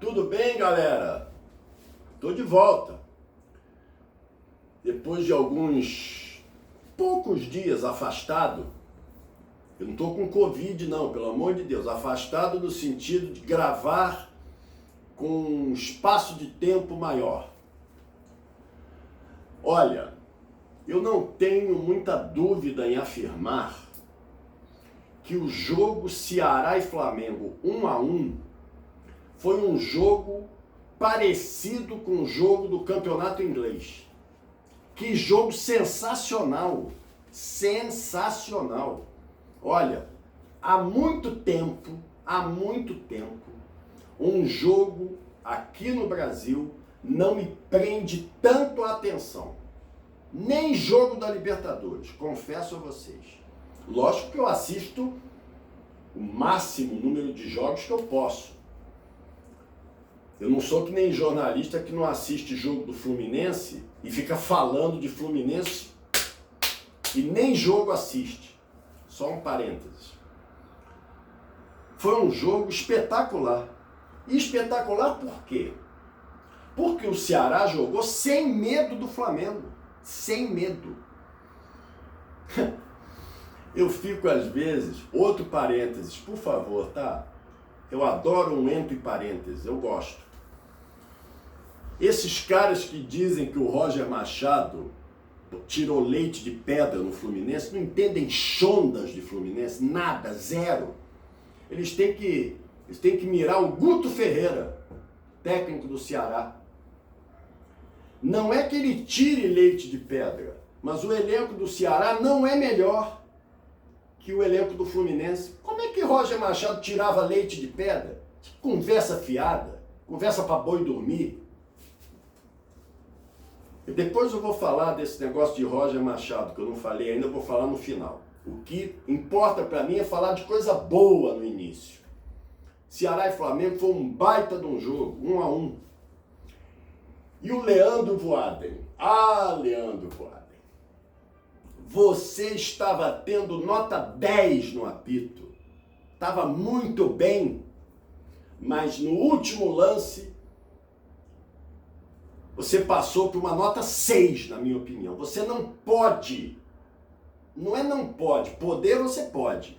Tudo bem, galera? Tô de volta. Depois de alguns poucos dias afastado, eu não tô com Covid não, pelo amor de Deus, afastado no sentido de gravar com um espaço de tempo maior. Olha, eu não tenho muita dúvida em afirmar que o jogo Ceará e Flamengo 1-1 foi um jogo parecido com o jogo do campeonato inglês. Que jogo sensacional! Sensacional! Olha, há muito tempo, um jogo aqui no Brasil não me prende tanto a atenção. Nem jogo da Libertadores, confesso a vocês. Lógico que eu assisto o máximo número de jogos que eu posso. Eu não sou que nem jornalista que não assiste jogo do Fluminense e fica falando de Fluminense e nem jogo assiste. Só um parênteses. Foi um jogo espetacular. E espetacular por quê? Porque o Ceará jogou sem medo do Flamengo. Sem medo. Eu fico às vezes, outro parênteses, por favor, tá? Eu adoro um entre parênteses, eu gosto. Esses caras que dizem que o Roger Machado tirou leite de pedra no Fluminense, não entendem chondas de Fluminense, nada, zero. Eles têm que mirar o Guto Ferreira, técnico do Ceará. Não é que ele tire leite de pedra, mas o elenco do Ceará não é melhor que o elenco do Fluminense. Como é que Roger Machado tirava leite de pedra? Conversa fiada, conversa para boi dormir. E depois eu vou falar desse negócio de Roger Machado, que eu não falei ainda, eu vou falar no final. O que importa para mim é falar de coisa boa no início. Ceará e Flamengo foi um baita de um jogo, 1-1. E o Leandro Voaden, Leandro Voaden, você estava tendo nota 10 no apito, estava muito bem, mas no último lance você passou por uma nota 6, na minha opinião. Você não pode, não pode, poder você pode,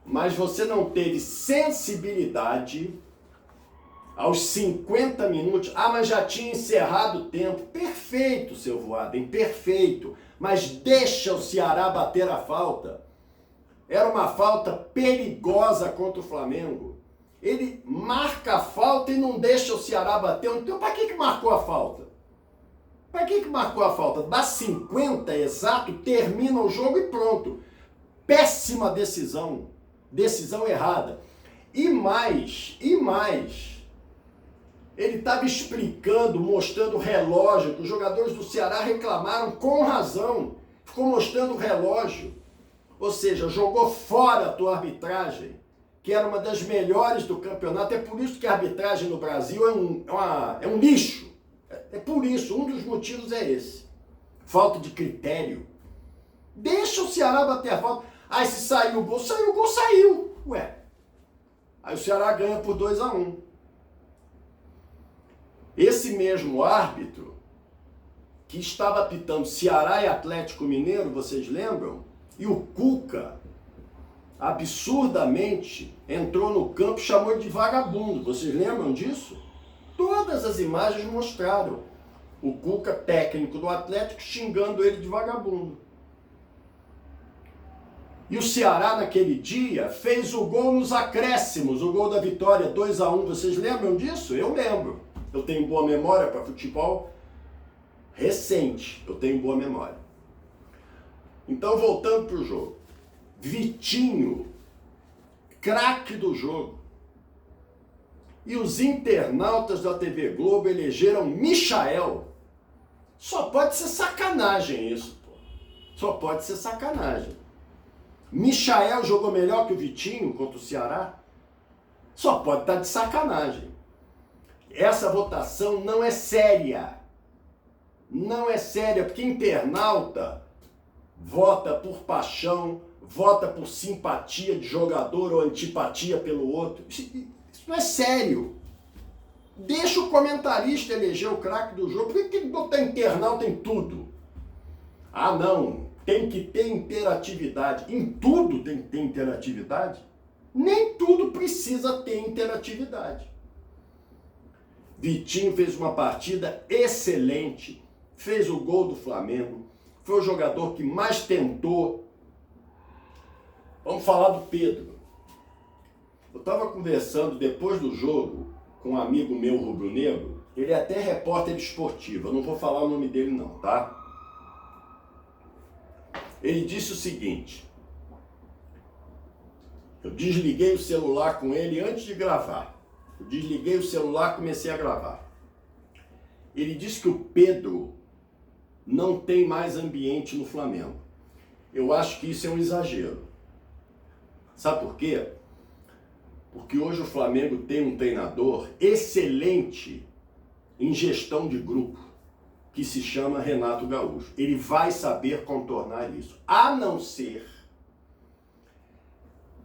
mas você não teve sensibilidade aos 50 minutos. Mas já tinha encerrado o tempo. Perfeito, seu Voaden, perfeito. Mas deixa o Ceará bater a falta. Era uma falta perigosa contra o Flamengo. Ele marca a falta e não deixa o Ceará bater. Então, para que marcou a falta? Para que marcou a falta? Dá 50 exato, termina o jogo e pronto. Péssima decisão. Decisão errada. E mais, ele estava explicando, mostrando o relógio, que os jogadores do Ceará reclamaram com razão. Ficou mostrando o relógio. Ou seja, jogou fora a tua arbitragem, que era uma das melhores do campeonato. É por isso que a arbitragem no Brasil é um lixo. É por isso, um dos motivos é esse. Falta de critério. Deixa o Ceará bater a falta. Se saiu o gol, saiu. Ué. Aí o Ceará ganha por 2-1. Esse mesmo árbitro que estava apitando Ceará e Atlético Mineiro, vocês lembram? E o Cuca absurdamente entrou no campo e chamou de vagabundo. Vocês lembram disso? Todas as imagens mostraram o Cuca, técnico do Atlético, xingando ele de vagabundo. E o Ceará, naquele dia, fez o gol nos acréscimos, o gol da vitória, 2-1. Vocês lembram disso? Eu lembro. Eu tenho boa memória para futebol recente. Eu tenho boa memória. Então, voltando para o jogo. Vitinho, craque do jogo. E os internautas da TV Globo elegeram Michael. Só pode ser sacanagem isso, pô. Só pode ser sacanagem. Michael jogou melhor que o Vitinho contra o Ceará? Só pode estar de sacanagem. Essa votação não é séria. Não é séria, porque internauta vota por paixão, vota por simpatia de jogador ou antipatia pelo outro. Isso não é sério. Deixa o comentarista eleger o craque do jogo. Por que tem que botar internauta em tudo? Ah, não. Tem que ter interatividade. Em tudo tem que ter interatividade? Nem tudo precisa ter interatividade. Vitinho fez uma partida excelente. Fez o gol do Flamengo. Foi o jogador que mais tentou. Vamos falar do Pedro. Eu estava conversando depois do jogo com um amigo meu rubro-negro. Ele é até repórter esportivo. Eu não vou falar o nome dele não, tá? Ele disse o seguinte: eu desliguei o celular com ele antes de gravar. Eu desliguei o celular e comecei a gravar. Ele disse que o Pedro não tem mais ambiente no Flamengo. Eu acho que isso é um exagero. Sabe por quê? Porque hoje o Flamengo tem um treinador excelente em gestão de grupo, que se chama Renato Gaúcho. Ele vai saber contornar isso. A não ser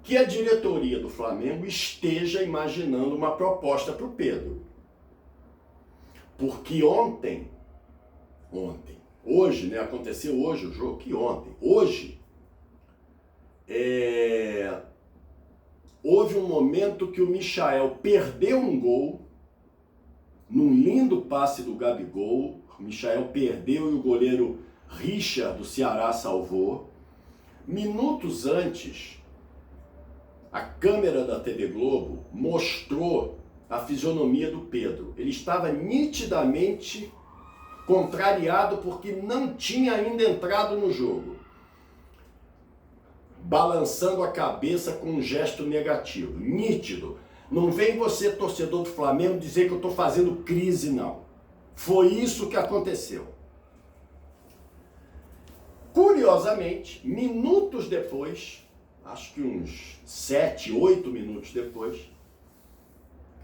que a diretoria do Flamengo esteja imaginando uma proposta para o Pedro. Porque hoje, né, aconteceu hoje o jogo, hoje, houve um momento que o Michael perdeu um gol, num lindo passe do Gabigol. O Michael perdeu e o goleiro Richard do Ceará salvou. Minutos antes, a câmera da TV Globo mostrou a fisionomia do Pedro. Ele estava nitidamente contrariado porque não tinha ainda entrado no jogo, balançando a cabeça com um gesto negativo, nítido. Não vem você, torcedor do Flamengo, dizer que eu estou fazendo crise, não. Foi isso que aconteceu. Curiosamente, minutos depois, acho que uns 7, 8 minutos depois,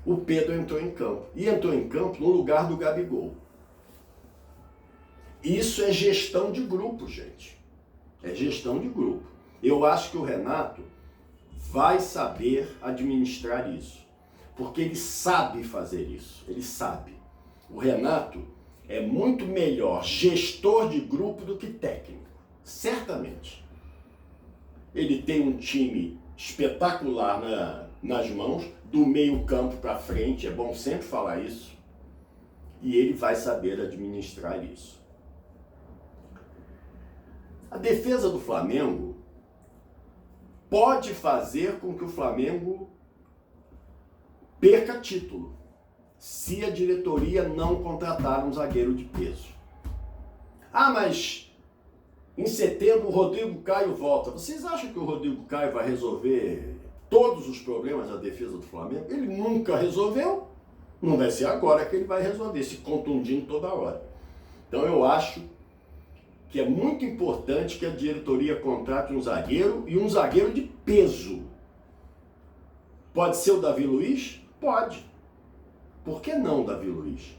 o Pedro entrou em campo. E entrou em campo no lugar do Gabigol. Isso é gestão de grupo, gente. É gestão de grupo. Eu acho que o Renato vai saber administrar isso. Porque ele sabe fazer isso. Ele sabe. O Renato é muito melhor gestor de grupo do que técnico. Certamente. Ele tem um time espetacular nas mãos, do meio campo para frente, é bom sempre falar isso. E ele vai saber administrar isso. A defesa do Flamengo pode fazer com que o Flamengo perca título, se a diretoria não contratar um zagueiro de peso. Ah, mas em setembro o Rodrigo Caio volta. Vocês acham que o Rodrigo Caio vai resolver todos os problemas da defesa do Flamengo? Ele nunca resolveu. Não vai ser agora que ele vai resolver, se contundindo toda hora. Então eu acho que é muito importante que a diretoria contrate um zagueiro e um zagueiro de peso. Pode ser o Davi Luiz? Pode. Por que não o Davi Luiz?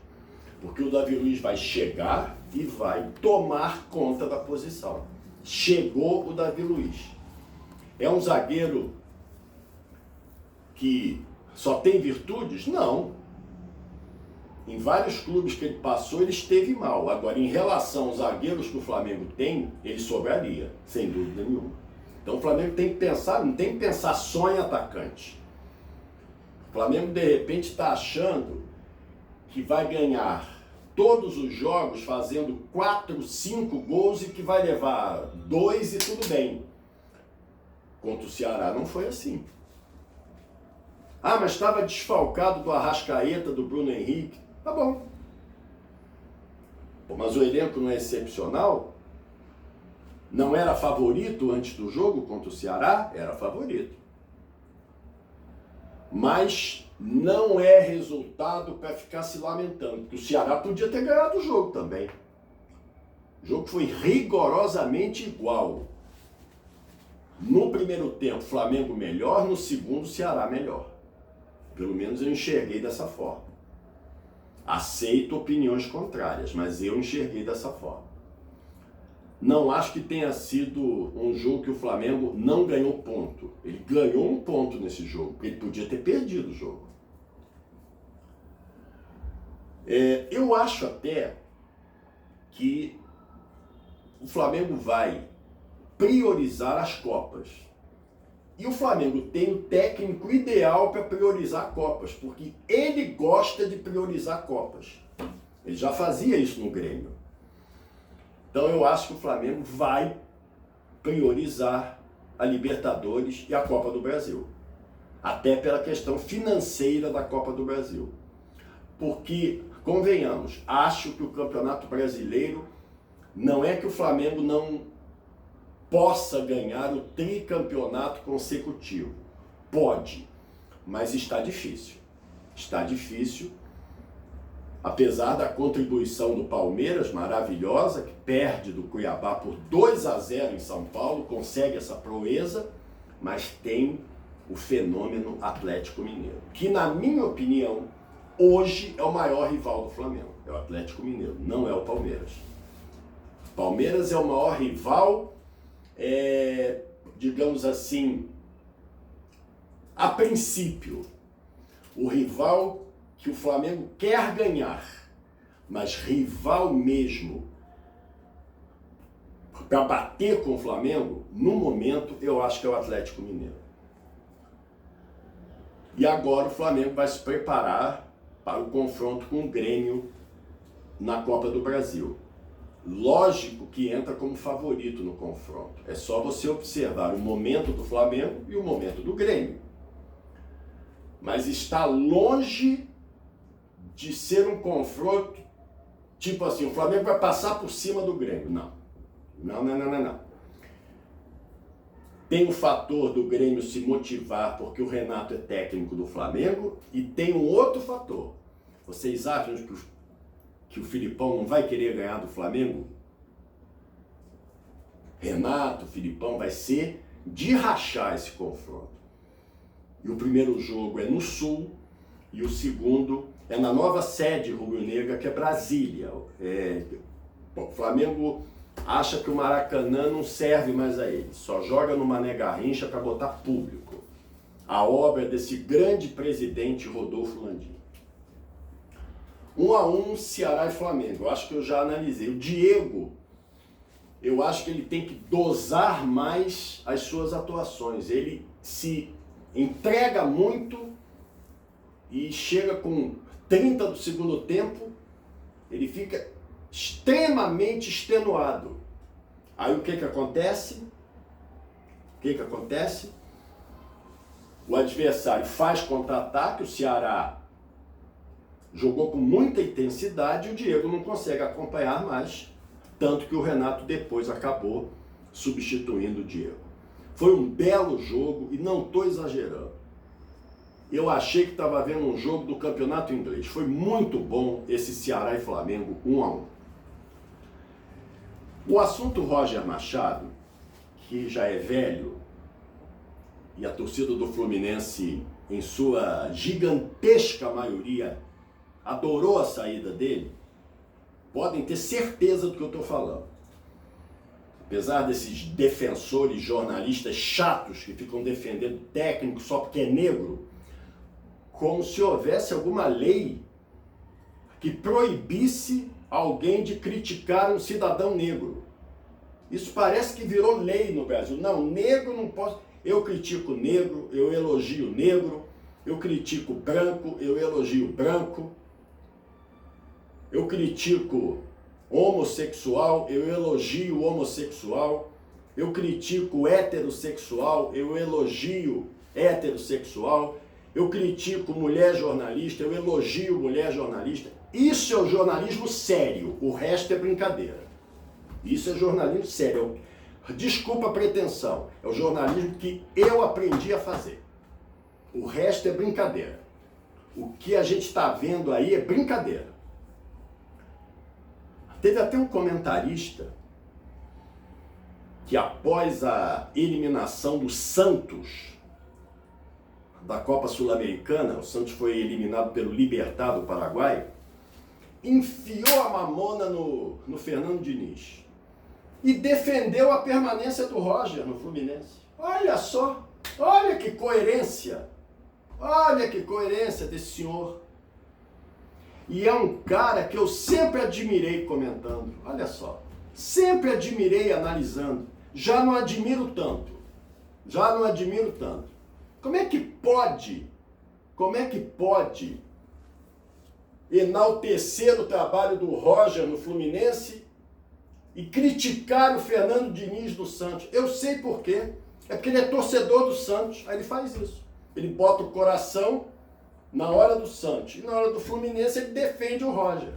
Porque o Davi Luiz vai chegar e vai tomar conta da posição. Chegou o Davi Luiz. É um zagueiro que só tem virtudes? Não. Em vários clubes que ele passou, ele esteve mal. Agora, em relação aos zagueiros que o Flamengo tem, ele sobraria, sem dúvida nenhuma. Então o Flamengo tem que pensar, não tem que pensar só em atacante. O Flamengo, de repente, está achando que vai ganhar todos os jogos fazendo 4, 5 gols e que vai levar 2 e tudo bem. Contra o Ceará não foi assim. Ah, mas estava desfalcado do Arrascaeta, do Bruno Henrique. Tá bom. Pô, mas o elenco não é excepcional? Não era favorito antes do jogo contra o Ceará? Era favorito. Mas não é resultado para ficar se lamentando. Porque o Ceará podia ter ganhado o jogo também. O jogo foi rigorosamente igual. No primeiro tempo, Flamengo melhor, no segundo, Ceará melhor. Pelo menos eu enxerguei dessa forma. Aceito opiniões contrárias, mas eu enxerguei dessa forma. Não acho que tenha sido um jogo que o Flamengo não ganhou ponto. Ele ganhou um ponto nesse jogo, porque ele podia ter perdido o jogo. Eu acho até que o Flamengo vai priorizar as Copas. E o Flamengo tem o técnico ideal para priorizar Copas, porque ele gosta de priorizar Copas. Ele já fazia isso no Grêmio. Então eu acho que o Flamengo vai priorizar a Libertadores e a Copa do Brasil. Até pela questão financeira da Copa do Brasil. Porque, convenhamos, acho que o Campeonato Brasileiro não é que o Flamengo não possa ganhar o tricampeonato consecutivo. Pode, mas está difícil. Está difícil, apesar da contribuição do Palmeiras, maravilhosa, que perde do Cuiabá por 2-0 em São Paulo, consegue essa proeza, mas tem o fenômeno Atlético Mineiro, que na minha opinião, hoje é o maior rival do Flamengo. É o Atlético Mineiro, não é o Palmeiras. Palmeiras é o maior rival, digamos assim, a princípio, o rival que o Flamengo quer ganhar, mas rival mesmo para bater com o Flamengo, no momento, eu acho que é o Atlético Mineiro. E agora o Flamengo vai se preparar para o confronto com o Grêmio na Copa do Brasil. Lógico que entra como favorito no confronto. É só você observar o momento do Flamengo e o momento do Grêmio. Mas está longe de ser um confronto tipo assim, o Flamengo vai passar por cima do Grêmio. Não. Não. Tem o fator do Grêmio se motivar porque o Renato é técnico do Flamengo e tem um outro fator. Vocês acham que o Filipão não vai querer ganhar do Flamengo? Renato, Filipão, vai ser de rachar esse confronto. E o primeiro jogo é no Sul e o segundo é na nova sede rubro-negra, que é Brasília. O Flamengo acha que o Maracanã não serve mais a ele, só joga no Mané Garrincha para botar público. A obra desse grande presidente Rodolfo Landim. 1-1, Ceará e Flamengo. Eu acho que eu já analisei. O Diego, eu acho que ele tem que dosar mais as suas atuações. Ele se entrega muito e chega com 30 do segundo tempo, ele fica extremamente extenuado. Aí o que acontece? O adversário faz contra-ataque, o Ceará jogou com muita intensidade e o Diego não consegue acompanhar mais, tanto que o Renato depois acabou substituindo o Diego. Foi um belo jogo e não estou exagerando. Eu achei que estava vendo um jogo do campeonato inglês. Foi muito bom esse Ceará e Flamengo 1-1. O assunto Roger Machado, que já é velho, e a torcida do Fluminense, em sua gigantesca maioria, adorou a saída dele, podem ter certeza do que eu estou falando. Apesar desses defensores, jornalistas chatos que ficam defendendo técnico só porque é negro, como se houvesse alguma lei que proibisse alguém de criticar um cidadão negro. Isso parece que virou lei no Brasil. Não, negro não pode. Eu critico negro, eu elogio negro, eu critico branco, eu elogio branco, eu critico homossexual, eu elogio homossexual, eu critico heterossexual, eu elogio heterossexual, eu critico mulher jornalista, eu elogio mulher jornalista. Isso é o jornalismo sério, o resto é brincadeira. Isso é jornalismo sério. Desculpa a pretensão, é o jornalismo que eu aprendi a fazer. O resto é brincadeira. O que a gente está vendo aí é brincadeira. Teve até um comentarista que após a eliminação do Santos da Copa Sul-Americana, o Santos foi eliminado pelo Libertad do Paraguai, enfiou a mamona no Fernando Diniz e defendeu a permanência do Roger no Fluminense. Olha só, olha que coerência desse senhor. E é um cara que eu sempre admirei comentando. Olha só. Sempre admirei analisando. Já não admiro tanto. Já não admiro tanto. Como é que pode enaltecer o trabalho do Roger no Fluminense e criticar o Fernando Diniz do Santos? Eu sei por quê. É porque ele é torcedor do Santos. Aí ele faz isso. Ele bota o coração na hora do Santos. E na hora do Fluminense ele defende o Roger.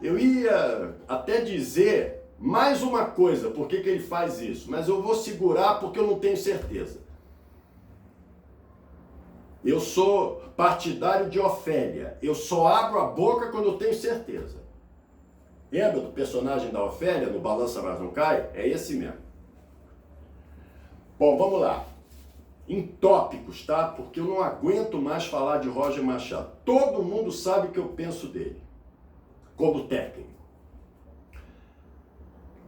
Eu ia até dizer mais uma coisa, por que ele faz isso, mas eu vou segurar porque eu não tenho certeza. Eu sou partidário de Ofélia. Eu só abro a boca quando eu tenho certeza. Lembra do personagem da Ofélia no Balança Mas Não Cai? É esse mesmo. Bom, vamos lá. Em tópicos, tá? Porque eu não aguento mais falar de Roger Machado. Todo mundo sabe o que eu penso dele, como técnico.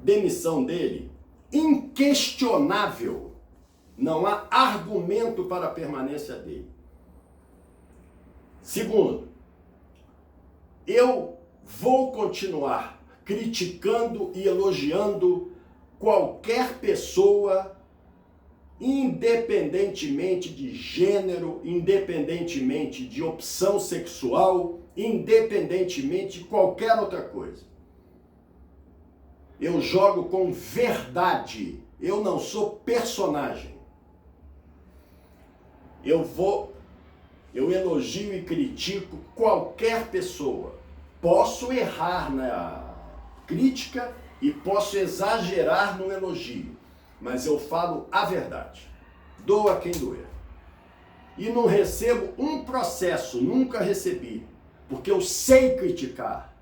Demissão dele, inquestionável. Não há argumento para a permanência dele. Segundo, eu vou continuar criticando e elogiando qualquer pessoa, independentemente de gênero, independentemente de opção sexual, independentemente de qualquer outra coisa. Eu jogo com verdade, eu não sou personagem. Eu elogio e critico qualquer pessoa. Posso errar na crítica e posso exagerar no elogio, mas eu falo a verdade. Doa quem doer. E não recebo um processo, nunca recebi, porque eu sei criticar.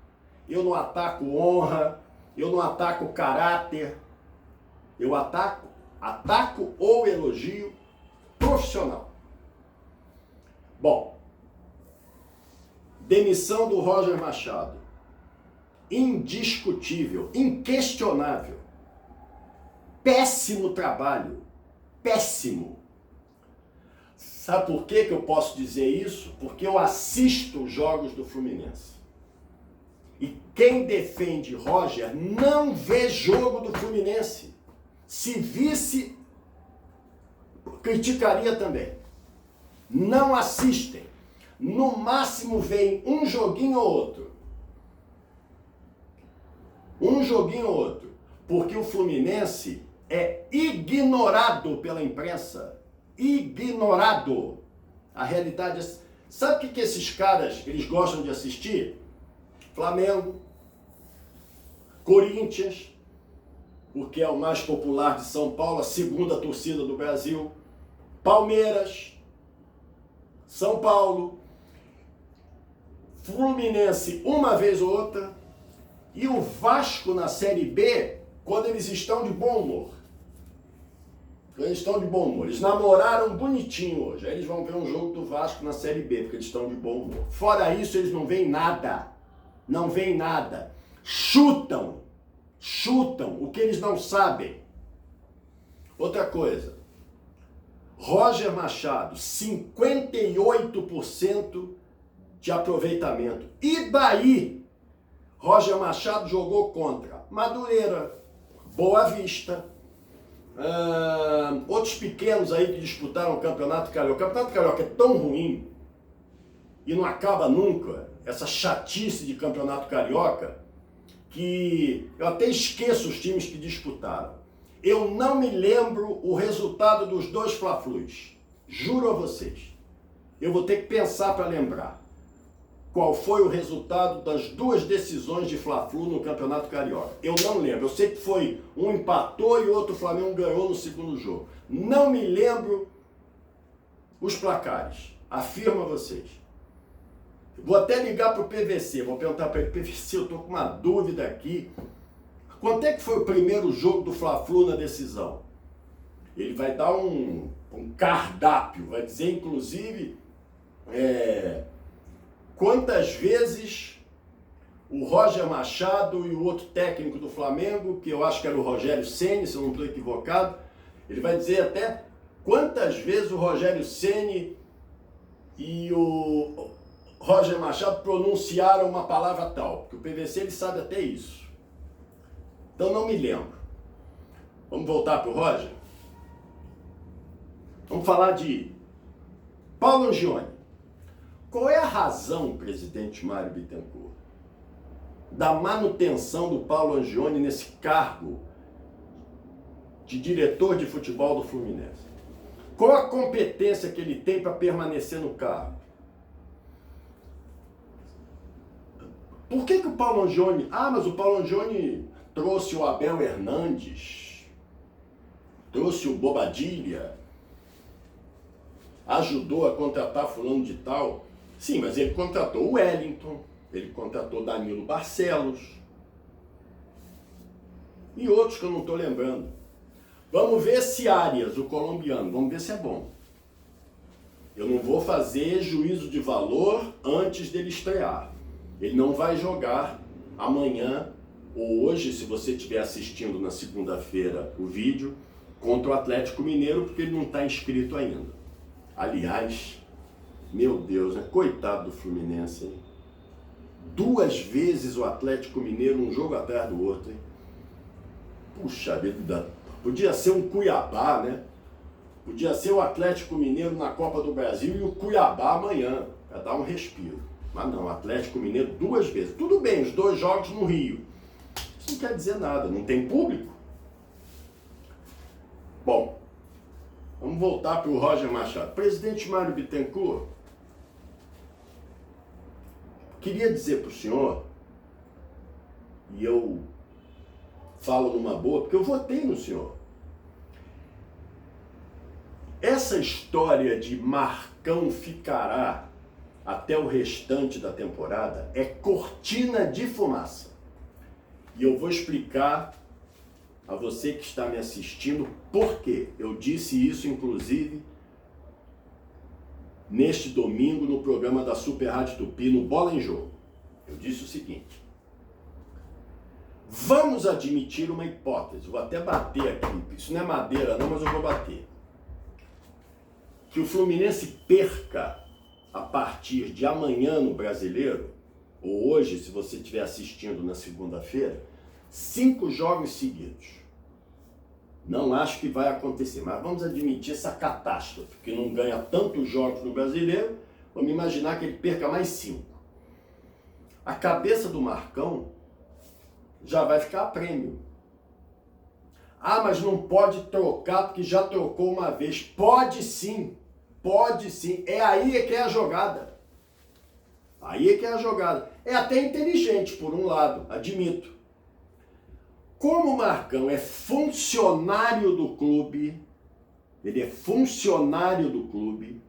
Eu não ataco honra, eu não ataco caráter, eu ataco ou elogio profissional. Bom, demissão do Roger Machado. Indiscutível, inquestionável. Péssimo trabalho, péssimo. Sabe por que eu posso dizer isso? Porque eu assisto os jogos do Fluminense. E quem defende Roger não vê jogo do Fluminense. Se visse, criticaria também. Não assistem. No máximo vem um joguinho ou outro. Um joguinho ou outro. Porque o Fluminense é ignorado pela imprensa. Ignorado. A realidade é... Sabe o que esses caras, eles gostam de assistir? Flamengo, Corinthians, porque é o mais popular de São Paulo, a segunda torcida do Brasil, Palmeiras, São Paulo, Fluminense uma vez ou outra, e o Vasco na Série B, quando eles estão de bom humor. Quando eles estão de bom humor. Eles namoraram bonitinho hoje. Aí eles vão ver um jogo do Vasco na Série B, porque eles estão de bom humor. Fora isso, eles não veem nada. Não veem nada. Chutam o que eles não sabem. Outra coisa. Roger Machado, 58% de aproveitamento. E daí? Roger Machado jogou contra Madureira, Boa Vista, outros pequenos aí que disputaram o Campeonato Carioca. O Campeonato Carioca é tão ruim e não acaba nunca, essa chatice de Campeonato Carioca, que eu até esqueço os times que disputaram. Eu não me lembro o resultado dos dois Fla-Flus. Juro a vocês. Eu vou ter que pensar para lembrar qual foi o resultado das duas decisões de Fla-Flu no Campeonato Carioca. Eu não lembro. Eu sei que foi um empatou e o outro Flamengo ganhou no segundo jogo. Não me lembro os placares. Afirmo a vocês. Vou até ligar para o PVC. Vou perguntar para ele, PVC, eu estou com uma dúvida aqui. Quanto é que foi o primeiro jogo do Fla-Flu na decisão? Ele vai dar um cardápio, vai dizer inclusive quantas vezes o Roger Machado e o outro técnico do Flamengo, que eu acho que era o Rogério Ceni, se eu não estou equivocado, ele vai dizer até quantas vezes o Rogério Ceni e o Roger Machado pronunciaram uma palavra tal, porque o PVC ele sabe até isso. Então não me lembro. Vamos voltar para o Roger? Vamos falar de Paulo Angione. Qual é a razão, presidente Mário Bittencourt, da manutenção do Paulo Angione nesse cargo de diretor de futebol do Fluminense? Qual a competência que ele tem para permanecer no cargo? Por que o Paulo Angione... mas o Paulo Angione trouxe o Abel Hernandes, trouxe o Bobadilha, ajudou a contratar fulano de tal. Sim, mas ele contratou o Wellington, ele contratou Danilo Barcelos e outros que eu não estou lembrando. Vamos ver se Arias, o colombiano, vamos ver se é bom. Eu não vou fazer juízo de valor antes dele estrear. Ele não vai jogar amanhã ou hoje, se você estiver assistindo na segunda-feira o vídeo, contra o Atlético Mineiro, porque ele não está inscrito ainda. Aliás, meu Deus, né? Coitado do Fluminense, hein? 2 vezes o Atlético Mineiro, um jogo atrás do outro, hein? Puxa vida, podia ser um Cuiabá, né? Podia ser o Atlético Mineiro na Copa do Brasil e o Cuiabá amanhã, para dar um respiro. Mas não, o Atlético Mineiro 2 vezes. Tudo bem, os 2 jogos no Rio. Isso não quer dizer nada, não tem público. Bom, vamos voltar para o Roger Machado. Presidente Mário Bittencourt, queria dizer para o senhor, e eu falo numa boa, porque eu votei no senhor. Essa história de Marcão ficará até o restante da temporada é cortina de fumaça. E eu vou explicar a você que está me assistindo por quê. Eu disse isso, inclusive, neste domingo no programa da Super Rádio Tupi, no Bola em Jogo. Eu disse o seguinte: vamos admitir uma hipótese, vou até bater aqui, isso não é madeira não, mas eu vou bater. Que o Fluminense perca a partir de amanhã no Brasileiro, ou hoje, se você estiver assistindo na segunda-feira, 5 jogos seguidos. Não acho que vai acontecer, mas vamos admitir essa catástrofe, que não ganha tantos jogos no Brasileiro, vamos imaginar que ele perca mais 5. A cabeça do Marcão já vai ficar a prêmio. Mas não pode trocar porque já trocou uma vez. Pode sim, pode sim. Aí é que é a jogada. Aí é que é a jogada. É até inteligente, por um lado, admito. Como o Marcão é funcionário do clube, ele é funcionário do clube,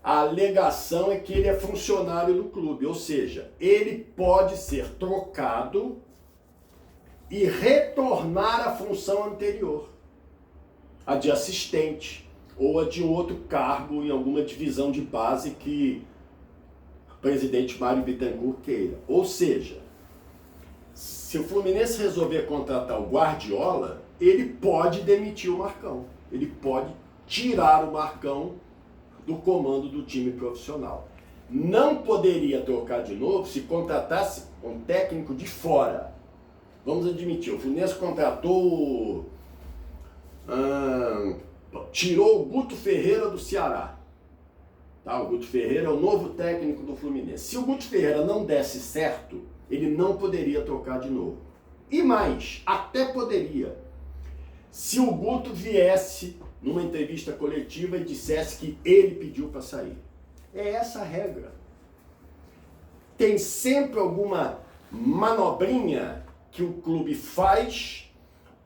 a alegação é que ele é funcionário do clube, ou seja, ele pode ser trocado e retornar à função anterior, a de assistente ou a de outro cargo em alguma divisão de base que o presidente Mário Bittencourt queira. Ou seja, se o Fluminense resolver contratar o Guardiola, ele pode demitir o Marcão. Ele pode tirar o Marcão do comando do time profissional. Não poderia trocar de novo se contratasse um técnico de fora. Vamos admitir, o Fluminense contratou, tirou o Guto Ferreira do Ceará. Tá? O Guto Ferreira é o novo técnico do Fluminense. Se o Guto Ferreira não desse certo, ele não poderia trocar de novo. E mais, até poderia, se o Guto viesse numa entrevista coletiva e dissesse que ele pediu para sair. É essa a regra. Tem sempre alguma manobrinha que o clube faz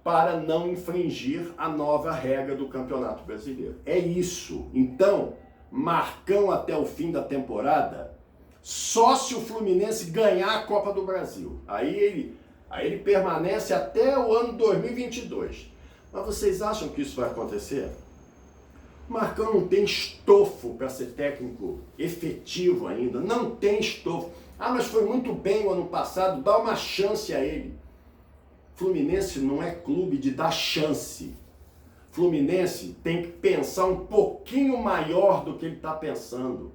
para não infringir a nova regra do Campeonato Brasileiro. É isso. Então, Marcão até o fim da temporada, só se o Fluminense ganhar a Copa do Brasil. Aí ele permanece até o ano 2022. Mas vocês acham que isso vai acontecer? O Marcão não tem estofo para ser técnico efetivo ainda. Não tem estofo. Mas foi muito bem o ano passado. Dá uma chance a ele. Fluminense não é clube de dar chance. Fluminense tem que pensar um pouquinho maior do que ele está pensando.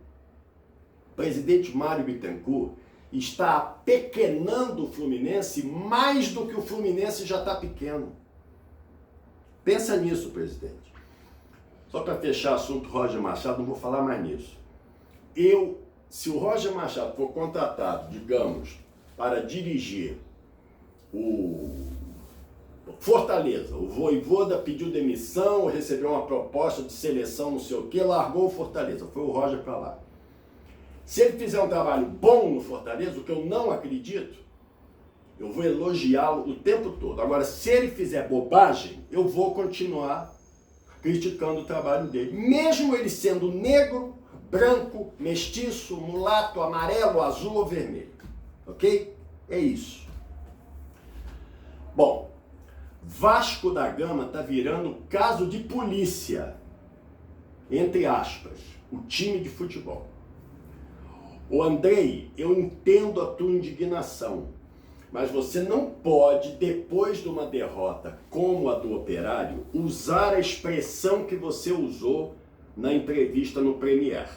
presidente Mário Bittencourt está apequenando o Fluminense mais do que o Fluminense já está pequeno. Pensa nisso, presidente. Só para fechar o assunto Roger Machado, não vou falar mais nisso. Se o Roger Machado for contratado, digamos, para dirigir o Fortaleza, o Vojvoda pediu demissão, recebeu uma proposta de seleção, não sei o que, largou o Fortaleza, foi o Roger para lá. Se ele fizer um trabalho bom no Fortaleza, o que eu não acredito, eu vou elogiá-lo o tempo todo. Agora, se ele fizer bobagem, eu vou continuar criticando o trabalho dele, mesmo ele sendo negro, branco, mestiço, mulato, amarelo, azul ou vermelho. Ok? É isso. Bom, Vasco da Gama está virando caso de polícia, entre aspas, o time de futebol. Ô Andrei, eu entendo a tua indignação, mas você não pode, depois de uma derrota como a do Operário, usar a expressão que você usou na entrevista no Premier.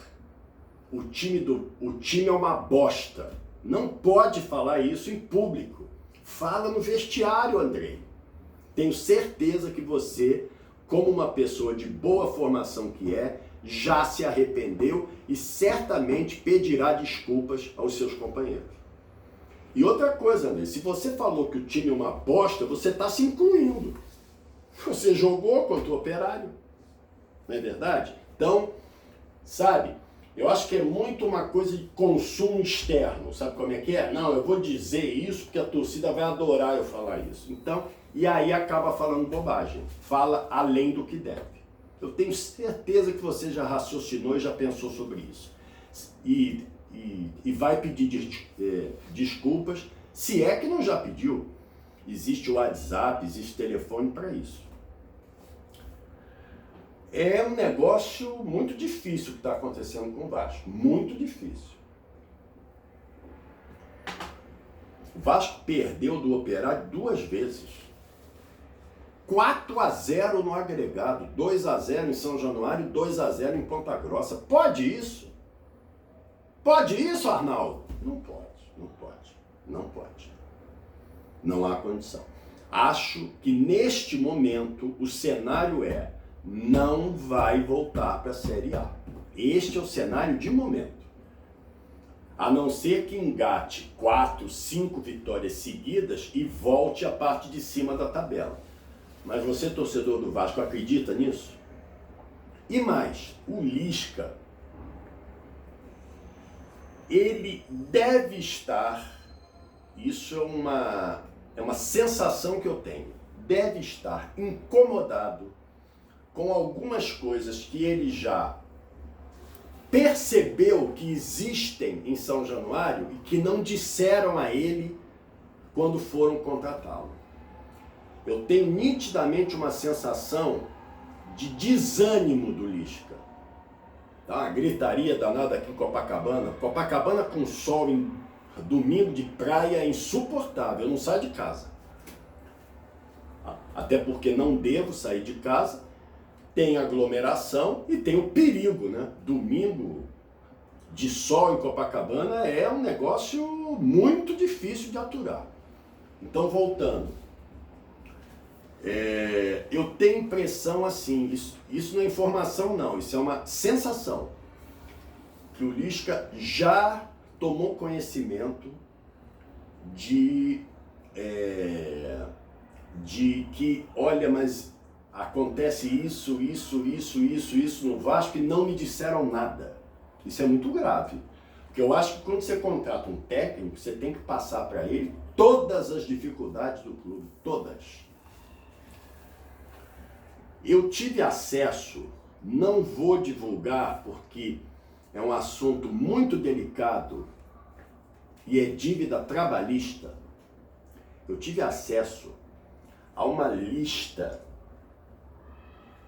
O time é uma bosta. Não pode falar isso em público. Fala no vestiário, Andrei. Tenho certeza que você, como uma pessoa de boa formação que é, já se arrependeu e certamente pedirá desculpas aos seus companheiros. E outra coisa, André, se você falou que o time é uma bosta, você está se incluindo. Você jogou contra o Operário, não é verdade? Então, sabe, eu acho que é muito uma coisa de consumo externo, sabe como é que é? Não, eu vou dizer isso porque a torcida vai adorar eu falar isso. Então, e aí acaba falando bobagem, fala além do que deve. Eu tenho certeza que você já raciocinou e já pensou sobre isso. E vai pedir desculpas, se é que não já pediu. Existe o WhatsApp, existe telefone para isso. É um negócio muito difícil que está acontecendo com o Vasco, muito difícil. O Vasco perdeu do Operário 2 vezes. 4-0 no agregado, 2-0 em São Januário, 2-0 em Ponta Grossa. Pode isso? Pode isso, Arnaldo? Não pode, não pode, não pode. Não há condição. Acho que neste momento o cenário não vai voltar para a Série A. Este é o cenário de momento. A não ser que engate 4, 5 vitórias seguidas e volte à parte de cima da tabela. Mas você, torcedor do Vasco, acredita nisso? E mais, o Lisca, ele deve estar, isso é uma sensação que eu tenho, deve estar incomodado com algumas coisas que ele já percebeu que existem em São Januário e que não disseram a ele quando foram contratá-lo. Eu tenho nitidamente uma sensação de desânimo do Lisca. Tá? Uma gritaria danada aqui em Copacabana. Copacabana com sol em domingo de praia é insuportável. Eu não saio de casa. Até porque não devo sair de casa. Tem aglomeração e tem o perigo, né? Domingo de sol em Copacabana é um negócio muito difícil de aturar. Então, voltando. Eu tenho impressão assim, isso não é informação não, isso é uma sensação, que o Lisca já tomou conhecimento de que, olha, mas acontece isso no Vasco e não me disseram nada. Isso é muito grave, porque eu acho que quando você contrata um técnico, você tem que passar para ele todas as dificuldades do clube, todas. Eu tive acesso, não vou divulgar porque é um assunto muito delicado e é dívida trabalhista. Eu tive acesso a uma lista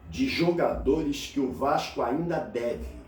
de jogadores que o Vasco ainda deve.